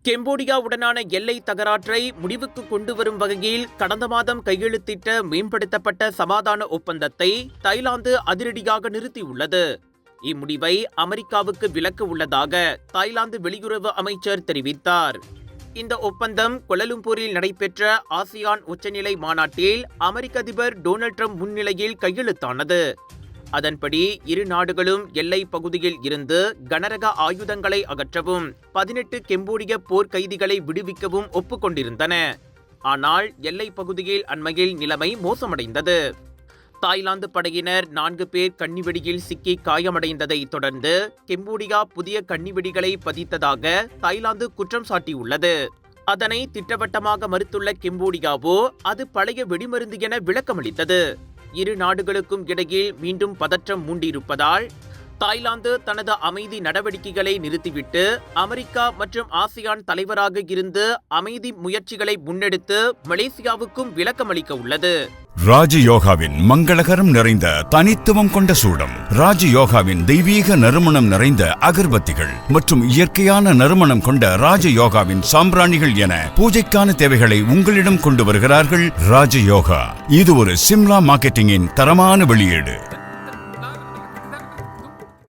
கம்போடியாவுடனான எல்லை தகராற்றை முடிவுக்கு கொண்டு வரும் வகையில் கடந்த மாதம் கையெழுத்திட்ட மேம்படுத்தப்பட்ட சமாதான ஒப்பந்தத்தை தாய்லாந்து அதிரடியாக நிறுத்தியுள்ளது. இம்முடிவை அமெரிக்காவுக்கு விலக்க உள்ளதாக தாய்லாந்து வெளியுறவு அமைச்சர் தெரிவித்தார். இந்த ஒப்பந்தம் கோலாலம்பூரில் நடைபெற்ற ஆசியான் உச்சநிலை மாநாட்டில் அமெரிக்க அதிபர் டொனால்ட் ட்ரம்ப் முன்னிலையில் கையெழுத்தானது. அதன்படி இரு நாடுகளும் எல்லை பகுதியில் இருந்து கனரக ஆயுதங்களை அகற்றவும் 18 கம்போடிய போர் கைதிகளை விடுவிக்கவும் ஒப்புக்கொண்டிருந்தன. ஆனால் எல்லை பகுதியில் அண்மையில் நிலைமை மோசமடைந்தது. தாய்லாந்து படையினர் 4 பேர் கன்னிவெடியில் சிக்கி காயமடைந்ததை தொடர்ந்து கம்போடியா புதிய கன்னிவெடிகளை பதித்ததாக தாய்லாந்து குற்றம் சாட்டியுள்ளது. அதனை திட்டவட்டமாக மறுத்துள்ள கம்போடியாவோ அது பழைய வெடிமருந்து என விளக்கமளித்தது. இரு நாடுகளுக்கும் இடையில் மீண்டும் பதற்றம் மூண்டிருப்பதால் தாய்லாந்து தனது அமைதி நடவடிக்கைகளை நிறுத்திவிட்டு அமெரிக்கா மற்றும் ஆசியான் தலைவராக இருந்து அமைதி முயற்சிகளை முன்னெடுத்து மலேசியாவுக்கும் விளக்கமளிக்க உள்ளது. ராஜயோகாவின் மங்களகரம் நிறைந்த தனித்துவம் கொண்ட சூடம், ராஜயோகாவின் தெய்வீக நறுமணம் நிறைந்த அகர்பத்திகள் மற்றும் இயற்கையான நறுமணம் கொண்ட ராஜயோகாவின் சாம்பிராணிகள் என பூஜைக்கான தேவைகளை உங்களிடம் கொண்டு வருகிறார்கள் ராஜயோகா. இது ஒரு சிம்லா மார்க்கெட்டிங்கின் தரமான வெளியீடு.